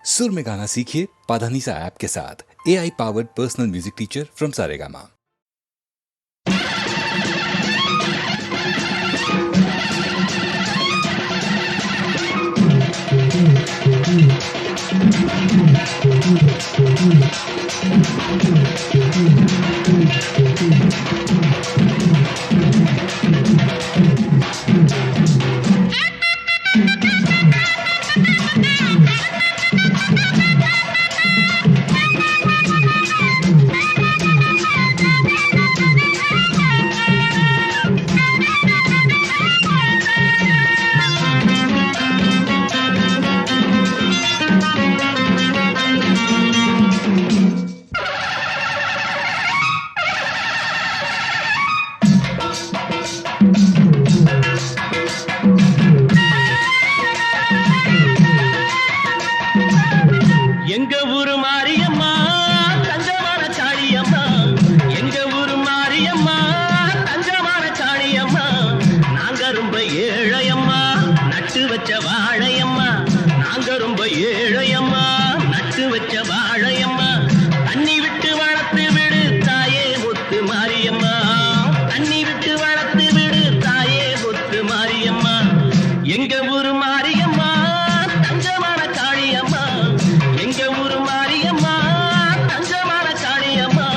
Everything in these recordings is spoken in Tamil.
सुर में गाना सीखिए पाधानीसा ऐप के साथ। AI powered personal music teacher from Saregama. எங்க ஊரு மாரியம்மா தங்கமான காளியம்மா, எங்க ஊரு மாரியம்மா தங்கமான காளியம்மா. நாங்க ரொம்ப ஏழையம்மா நட்டு வச்ச வாழையம்மா, நாங்க ரொம்ப ஏழையம்மா நட்டு வச்ச வாழையம்மா. தண்ணி விட்டு வளர்த்து விடு தாயே முத்து மாரியம்மா, தண்ணி விட்டு வளர்த்து விடு தாயே முத்து மாரியம்மா. எங்க ஊரு மாரியம்மா தங்கமான காளியம்மா, எங்க ஊரு மாரியம்மா தங்கமான காளியம்மா.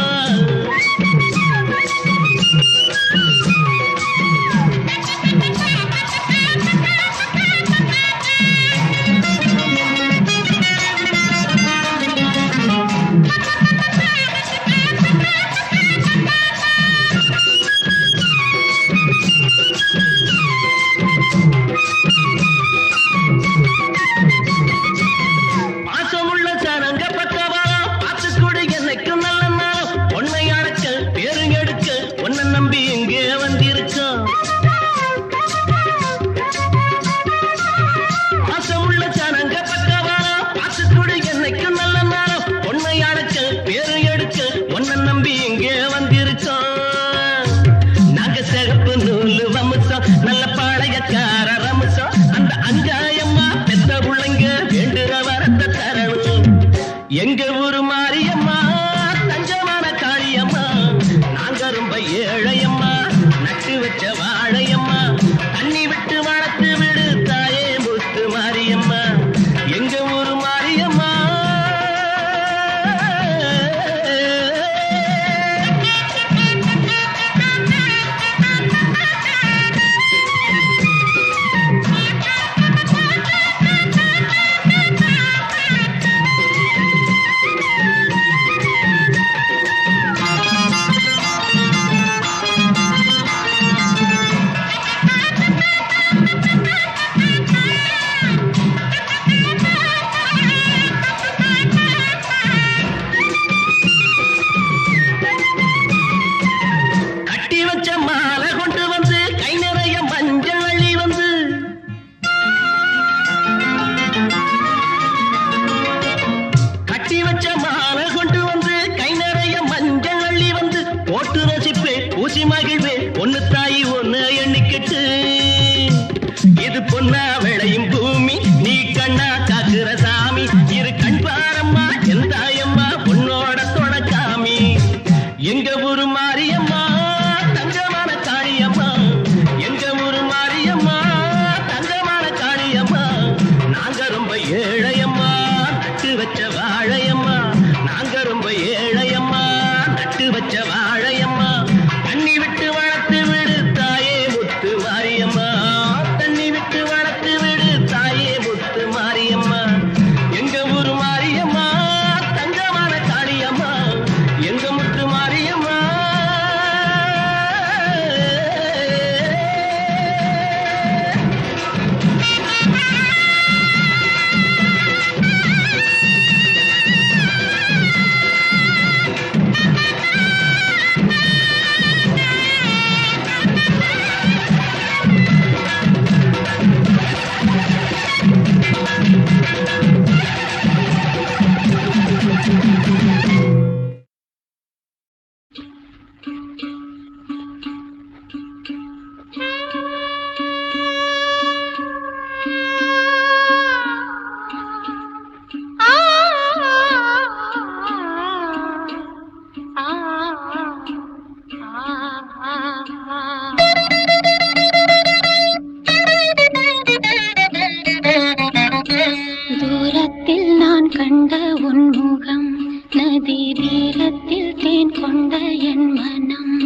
தூரத்தில் நான் கண்ட உன்முகம், நதி தீரத்தில் தேன் கொண்ட என் மனம்.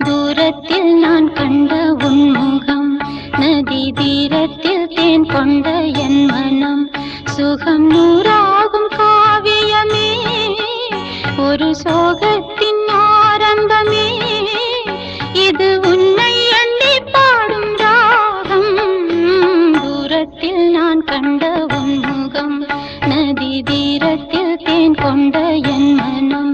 தூரத்தில் நான் கண்ட உன்முகம், நதி தீரத்தில் தேன் கொண்ட என் மனம். சுகம் நூறாகும் காவியமே, ஒரு சோகத்தின் ஆரம்பமே. இது உன்னை எண்ணி பாடும் ராகம். தூரத்தில் நான் கண்ட உன்முகம், நதி தீரத்தில் தேன் கொண்ட என் மனம்.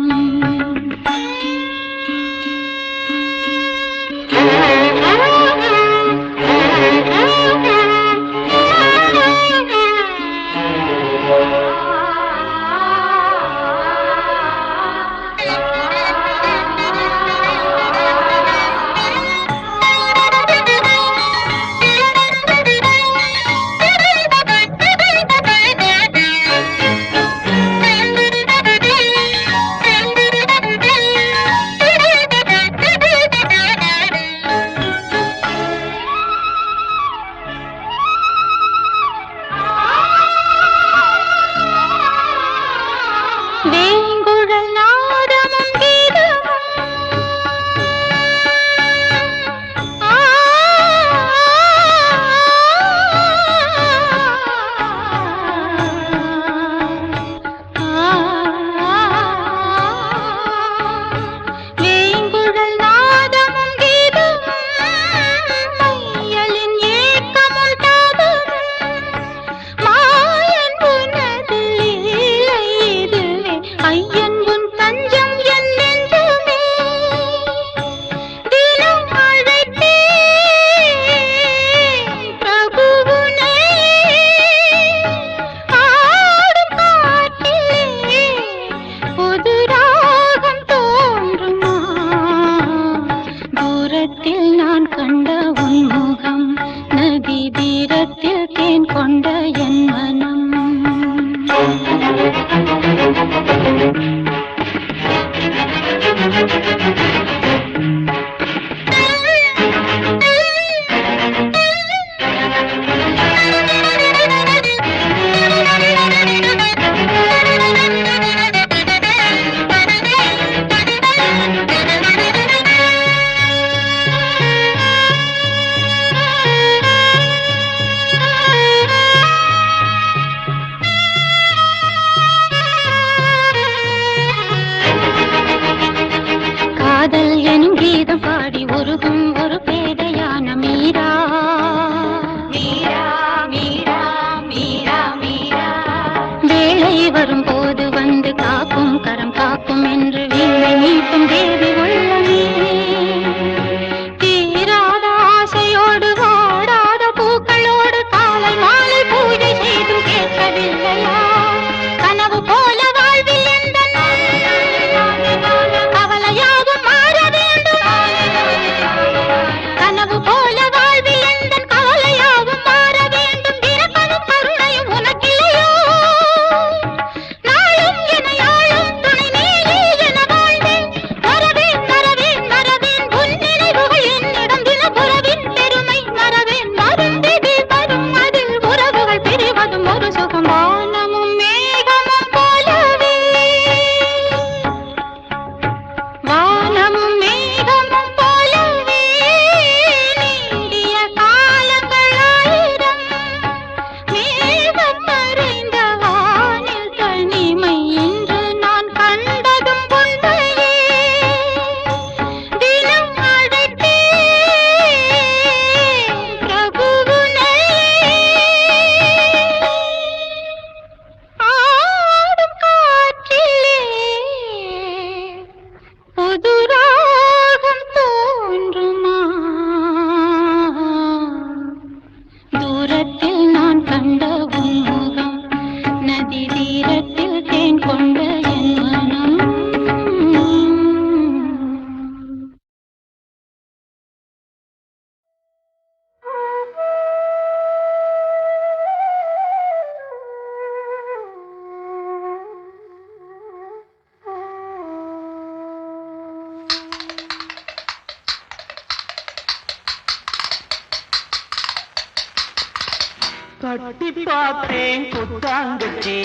தட்டி பார்த்தேன் கொட்டாங்கச்சி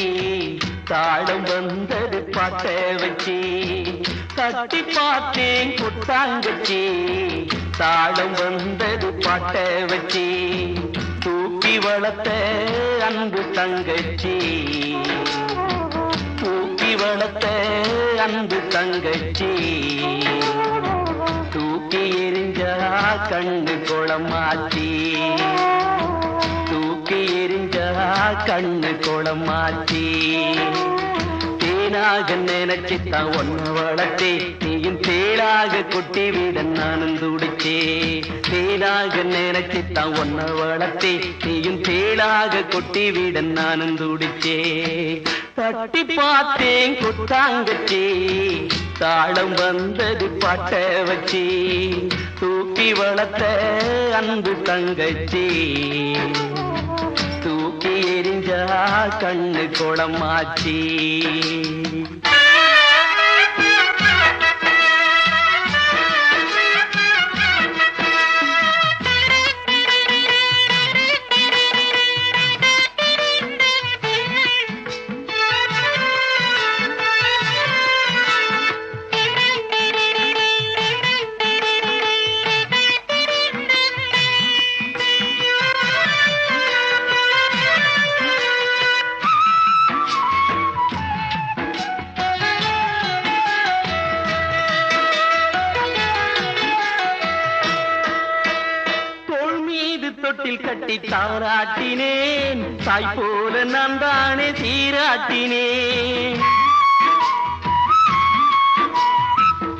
தாளம் வந்தது பாட்ட வச்சி தட்டி பார்த்தேன் கொட்டாங்கச்சி தாளம் வந்தது பாட்ட வச்சி தூக்கி வளர்த்த அன்பு தங்கச்சி தூக்கி வளர்த்த அன்பு தங்கச்சி தூக்கி எரிஞ்சா கண்ணு குளமாச்சி தூக்கி எரிஞ்சா கண்ணு குளமாச்சி தேனாக நினைச்சுத்தான் ஒன்ன வளர்த்தே நீயும் தேளாக கொட்டி விட நானும் துடிச்சே தேனாக நினைச்சுத்தான் ஒன்ன வளர்த்தே நீயும் தேளாக கொட்டி விட நானும் துடிச்சே தட்டி பார்த்தேன் கொட்டாங்கச்சி தாளம் வந்தது பாட்ட வச்சி தூக்கி வளர்த்த அன்பு தங்கச்சி தூக்கி எரிஞ்சா கண்ணு குளமாச்சி தொட்டில் கட்டி தாராட்டினேன் தாய் போல நான் தானே சீராட்டினேன்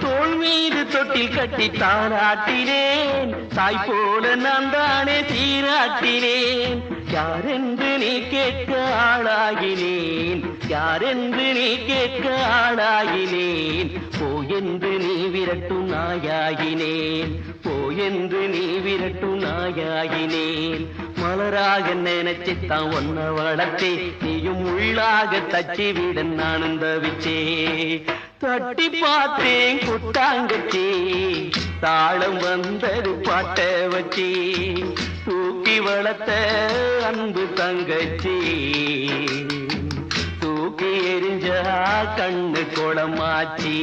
தோள் மீது தொட்டில் கட்டி தாராட்டினேன் தாய் போல நான் தானே சீராட்டினேன் யாரென்று நீ கேட்க ஆளாகினேன் யாரென்று நீ கேட்க ஆளாகினேன் போயென்று நீ விரட்டும் நாயாகினேன் போயென்று நீ விரட்டும் நாயாகினேன் மலராக நினைச்சுத்தான் ஒன்ன வளர்த்தே நீயும் உள்ளாக தச்சி விட நானும் தவிச்சே தட்டி பார்த்தேன் கொட்டாங்கச்சி தாளம் வந்தது பாட்ட வச்சி தூக்கி வளர்த்த அன்பு தங்கச்சி தூக்கி எரிஞ்சா கண்ணு குளமாச்சி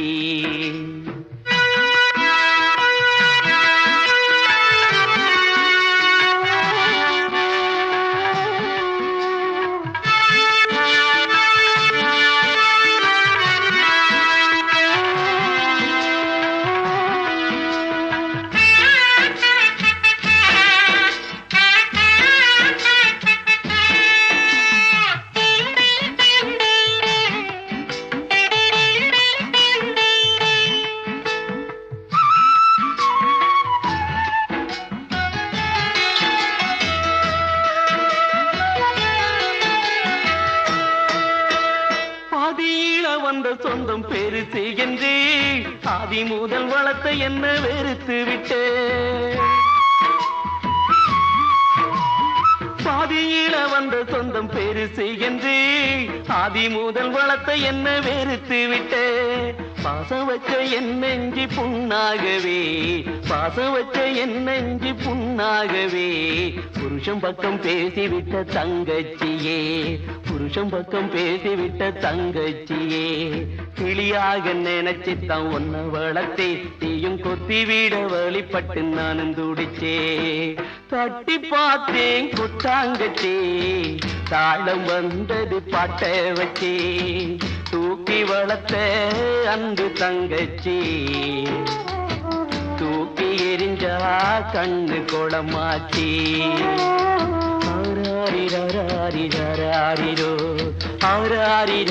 வந்த சொந்தம் பெருசு என்று ஆதி முதல் வளர்த்த என்ன வெறுத்து விட்டு பாதியில வந்த சொந்தம் பெருசு என்று ஆதி முதல் வளர்த்த என்ன வெறுத்து விட்டு பாசம் வச்ச என் நெஞ்சி புண்ணாகவே பாசம் வச்ச என் நெஞ்சி புண்ணாகவே புருஷன் பக்கம் பேசிவிட்ட தங்கச்சியே புருஷன் பக்கம் பேசிவிட்ட தங்கச்சியே கிளியாக நினைச்சுத்தான் ஒன்ன வளர்த்தே நீயும் கொத்தி விட வழிபட்டு நானும் துடிச்சே தட்டி பார்த்தேன் கொட்டாங்கச்சி தாளம் வந்தது பாட்ட வச்சி தூக்கி வளர்த்த அன்பு தங்கச்சி தூக்கி எரிஞ்சா கண்ணு குளமாச்சி ஆராரிரோ ஆராரிரோ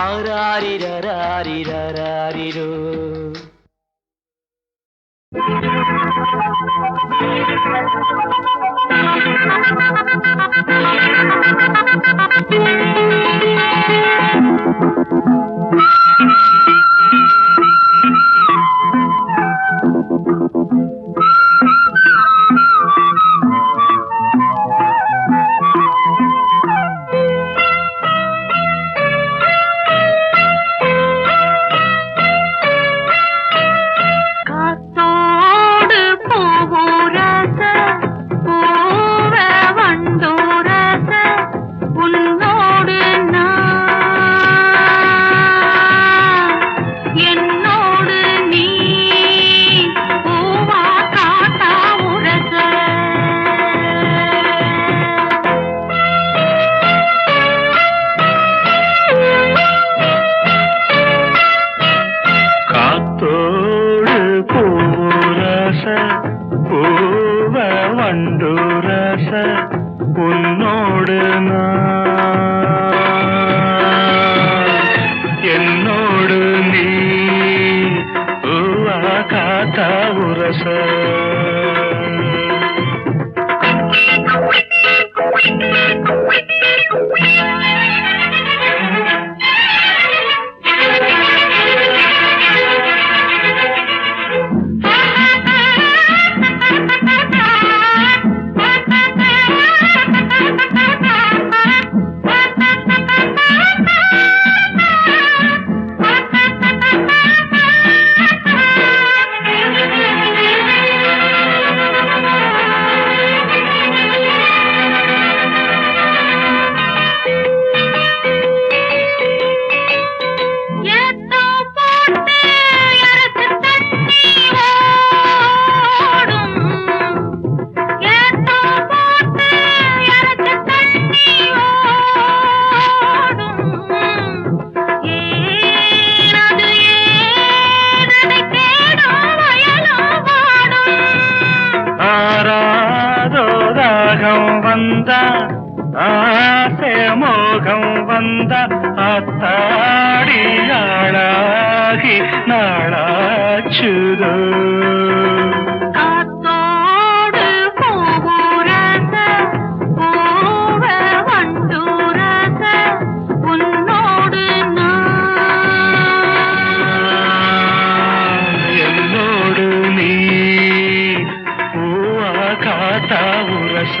ஆராரிரோ ஆராரிரோ காத்தோடு பூரச உன்னோடு நான் என்னோடு நீ பூவா காத்தா உரச ஆசை மோகம் வந்த அத்தாடியாளாகி நாளாச்சுதோ காத்தோடு பூரச பூவ வண்டூரச உன்னோடு நான் என்னோடு நீ பூவா காத்தா உரச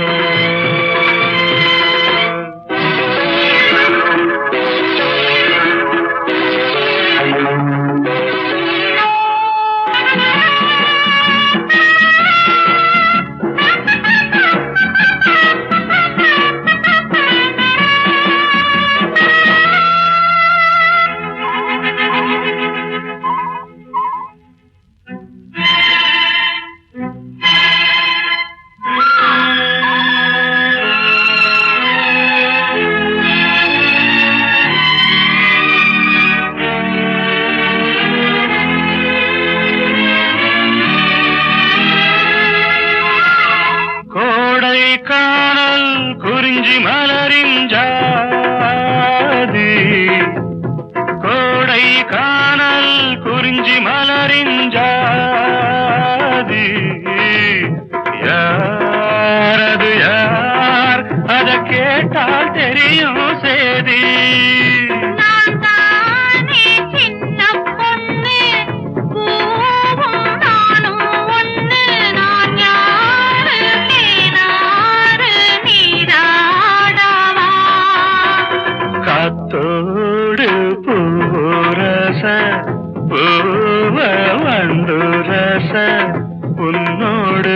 காணல் குறிஞ்சி மலரின் ஜாதி கோடை காணல் குறிஞ்சி மலரின் ஜாதி யாரது யார் அத கேட்டால் தெரியும் சேதி காத்தோடு பூரச பூவ வண்டுரச உன்னோடு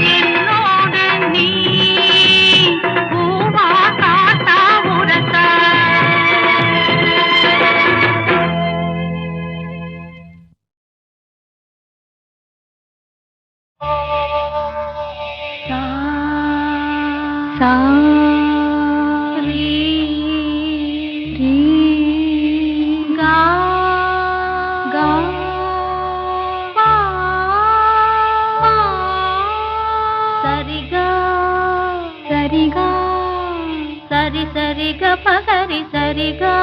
என்னோடு நீ பூவா காத்தா உரச சா ரீ ரீ கா கா பா சரிகா சரிகா சரி சரிக பகரி சரிகா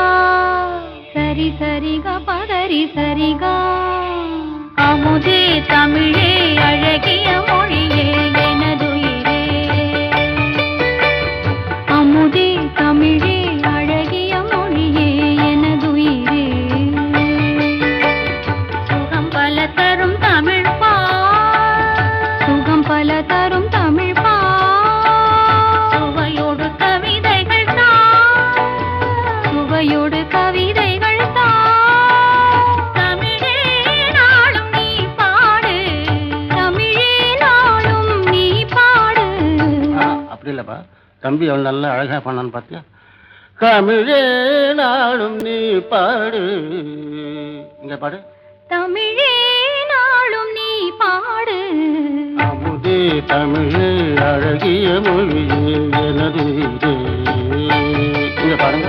சரி சரிக பகரி சரிகா அமுதே தமிழே அழகிய மொழியே எனதுயிரே அமுதே தமிழே அழகிய மொழியே எனதுயிரே சுகம் பல தரும் தமிழ் பா சுகம் பல தரும் தமிழ் பா சுவையோடு கவிதைகள் தா சுவையோடு கவிதைகள் தா தமிழே நாளும் நீ பாடு தமிழே நாளும் நீ பாடு அப்படி இல்லப்பா தம்பி அவன் நல்லா அழகா பண்ணான்னு பார்த்தியா தமிழே நாளும் நீ பாடு இங்க பாடு தமிழே நாளும் நீ பாடு அமுதே தமிழே அழகிய மொழியே எனது இங்க பாருங்க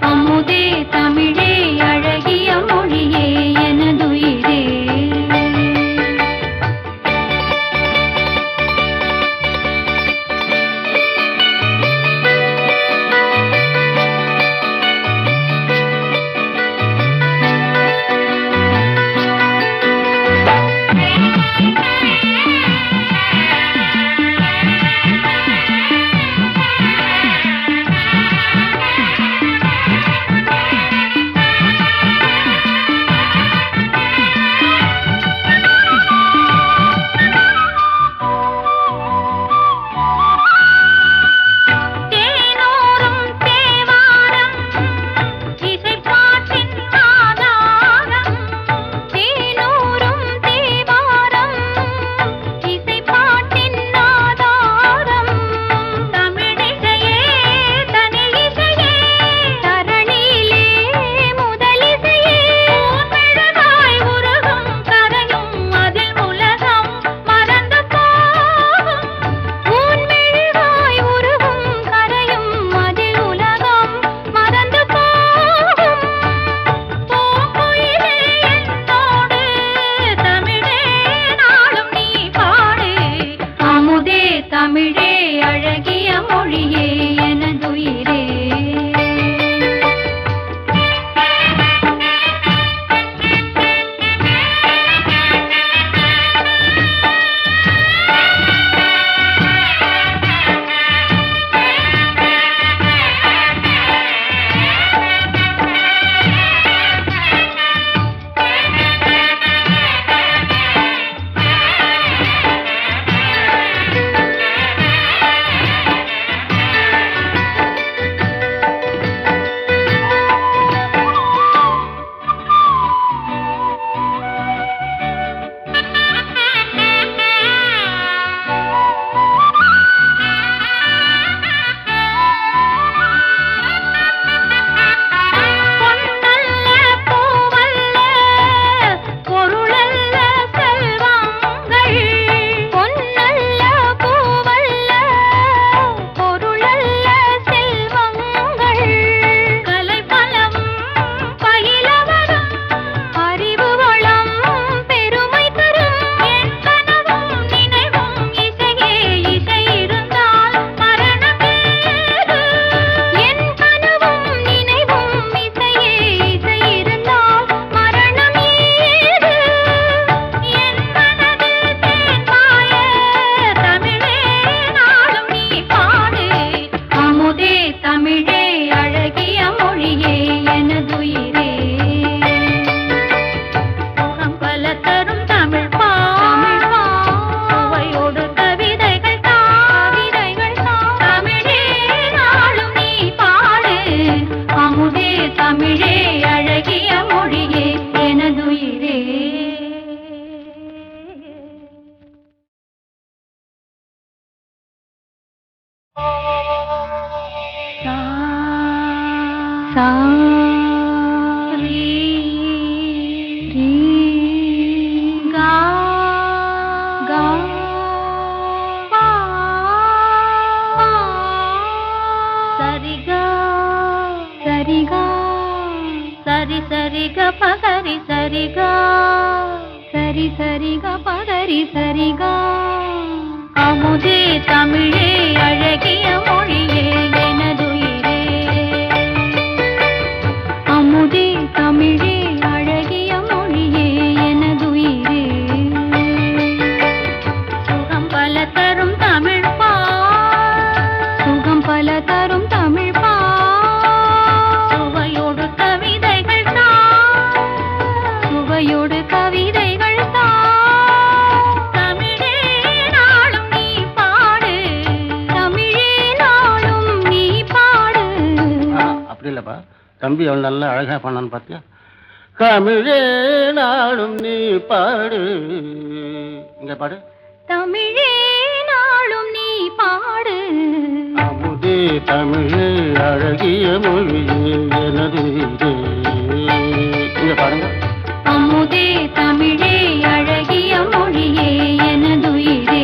அமுதே தமிழே அழகிய மொழியே எனதுயிரே தமிழே அழகிய மொழியே எனதுயிரே. அமுதே தமிழே அழகிய மொழியே எனதுயிரே. அமுதே தமிழே அழகிய மொழியே எனதுயிரே. சுகம் பல தரும் தமிழ் பா, சுகம் பல தரும் தமிழ் பா. சுவையோடு கவிதைகள் தான், சுவையோடு கவிதைகள் தான். இல்லப்பா, தம்பி அவள் நல்லா அழகா பண்ணான்னு பார்த்தியா? தமிழே நாளும் நீ பாடு. இங்க பாடு. தமிழே நாளும் நீ பாடு. அமுதே தமிழே அழகிய மொழியே எனது. இங்க பாருங்க. அமுதே தமிழே அழகிய மொழியே எனதுயிரே.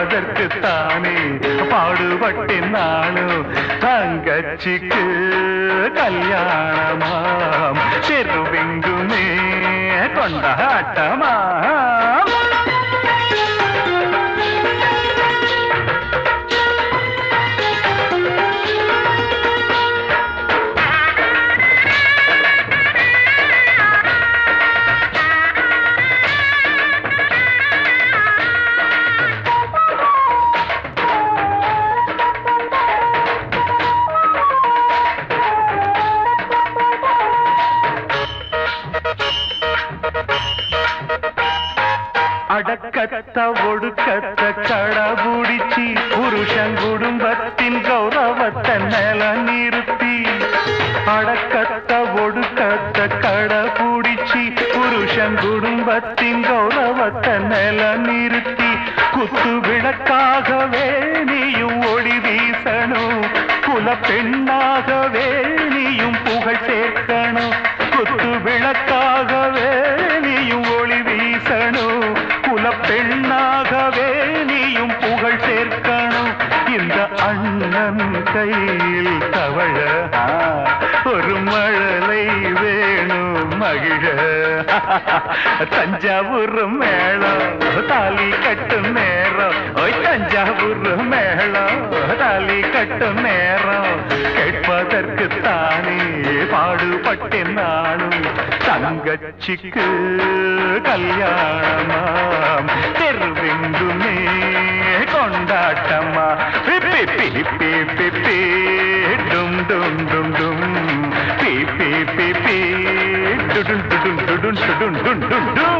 கேட்பதற்குத்தானே பாடுபட்டேன் நானும். தங்கச்சிக்கு கல்யாணமாம், தெருவெங்குமே கொண்டாட்டமாம். அடக்கத்த ஒடுக்கத்த கடபுடிச்சி புருஷன் குடும்பத்தின் கௌரவத்தை நில நிறுத்தி. அடக்கத்த ஒடுக்கத்த கடபுடிச்சி புருஷன் குடும்பத்தின் கௌரவத்தை நில நிறுத்தி. குத்து விளக்காகவே நீயும் ஒளி வீசணும், குல பெண்ணாகவே நீயும் புகழ் சேர்க்கணும். குத்து விளக்காகவே நீயும் ஒளி வீசணும், குல பெண்ணாகவே நீயும் புகழ் சேர்க்கணும். இந்த அண்ணன் கையில் தவழ ஒரு மழலை வேணும் மகிழ. தஞ்சாவூர் மேளம் தாலி கட்டும் நேரம், ஓய் தஞ்சாவூர் மேளம் தாலி கட்டும் நேரம். கேட்பதற்குத்தானே பாடுபட்டேன் நானும். தங்கச்சிக்கு கல்யாணமாம், தெருவெங்குமே கொண்டாட்டமா. பி பி பி பி பி டும் டும் டும் டும் பி பி பி பி டுடும் டுடும் டுடும் டுடும் டும் டும்.